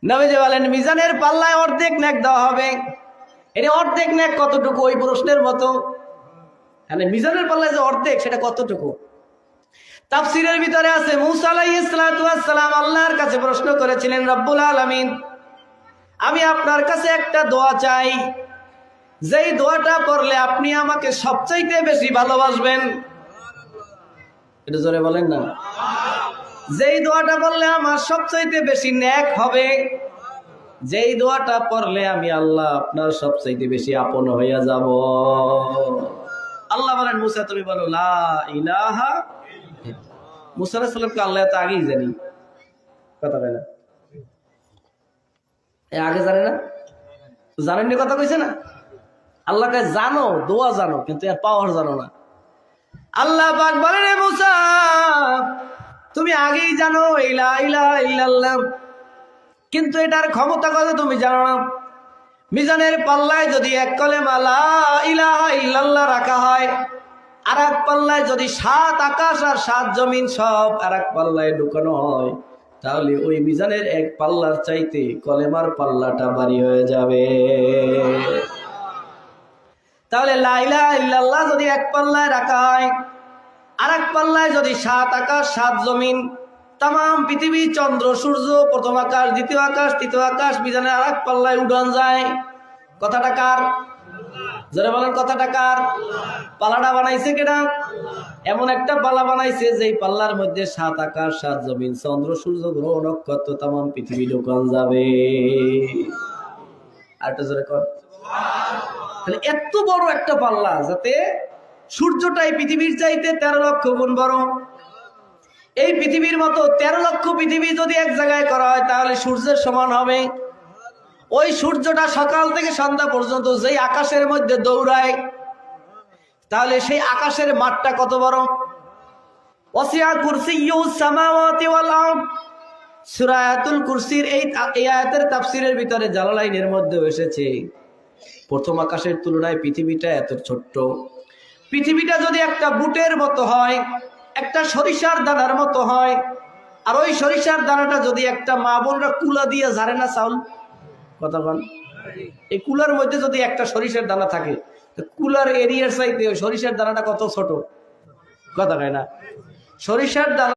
নবীজি বলেন মিজানের পাল্লায় অর্ধেক নেক দেওয়া হবে। এটা অর্ধেক নেক কতটুকু? ওই প্রশ্নের মতো, মানে মিজানের পাল্লায় যে অর্ধেক সেটা কতটুকু? তাফসীরের ভিতরে আছে মূসা আলাইহিস সালাতু ওয়াস সালাম আল্লাহর কাছে প্রশ্ন করেছিলেন, রব্বুল আলামিন আমি আপনার কাছে একটা দোয়া চাই, যেই দোয়াটা পড়লে আপনি আমাকে সবচাইতে বেশি ভালোবাসবেন। এটা জোরে বলেন না। যেই দোয়াটা পড়লে আমার সবচাইতে বেশি নেক হবে, যেই দোয়াটা পড়লে আমি আল্লাহ আপনার সবচাইতে বেশি আপন হইয়া যাব। আল্লাহ বলেন মুসা তুমি বলো লা ইলাহা। মুসা আলাইহিস সালামকে আল্লাহ তো আগেই জানি, কথা বলে না আগে জানে না, জানেননি কথা কইছে না। আল্লাহকে জানো, দোয়া জানো, কিন্তু এর পাওয়ার জানো না। আল্লাহ পাক বলেন রে মুসা তুমি আগেই জানো লা ইলাহা ইল্লাল্লাহ, কিন্তু এটার ক্ষমতা কত তুমি জানো না। মিজানের পাল্লায় যদি এক কলেমা লা ইলাহা ইল্লাল্লাহ রাখা হয়, আর এক পাল্লায় যদি 7 আকাশ আর 7 জমিন সব আর এক পাল্লায় ঢুকানো হয়, তাহলে ওই মিজানের এক পাল্লার চাইতে কলেমার পাল্লাটা ভারী হয়ে যাবে। তাহলে লা ইলাহা ইল্লাল্লাহ যদি এক পাল্লায় রাখা হয়, আর এক পাল্লায় যদি 7 আকাশ 7 জমিন, তাম পৃথিবী চন্দ্র সূর্য, প্রথম আকাশ দ্বিতীয় আকাশ তৃতীয় আকাশ মিজানের আর এক পাল্লায় উড়ান যায়। কথাটা কার? যারা বলেন কথাটা কার? পাল্লাটা বানাইছে কেডা? এমন একটা পাল্লা বানাইছে যেই পাল্লার মধ্যে 7 আকাশ 7 জমিন চন্দ্র সূর্য গ্রহ নক্ষত্র তাম পৃথিবী ঢুকান যাবে। আর একটা জোরে কর। তাহলে এত বড় একটা পাল্লা, যাতে সূর্যটাই পৃথিবীর চাইতে 13 লক্ষ গুণ বড়। এই পৃথিবীর মতো 13 লক্ষ পৃথিবী যদি এক জায়গায় করা হয়, তাহলে সূর্যের সমান হবে। ওই সূর্যটা সকাল থেকে সন্ধ্যা পর্যন্ত যেই আকাশের মধ্যে দৌড়ায়, তাহলে সেই আকাশের মাঠটা কত বড়। ওয়াসিআ কুরসিয়্যুস সামাওয়াতি ওয়াল আরদ, সূরা আয়াতুল কুরসির এই আয়াতের তাফসীরের ভিতরে জালালাইনের মধ্যে এসেছে প্রথম আকাশের তুলনায় পৃথিবীটা এত ছোট্ট। পৃথিবীটা যদি একটা বুটের মতো হয়, একটা সরিষার দানার মতো হয়, আর ওই সরিষার দানাটা যদি একটা মা বোনরা কুলা দিয়ে ঝাড়ে না চাউল, কথা বল, এই কুলার মধ্যে যদি একটা সরিষার দানা থাকে, কুলার এরিয়ার চাইতে ওই সরিষার দানাটা কত ছোট, কথা কয় না। সরিষার দানা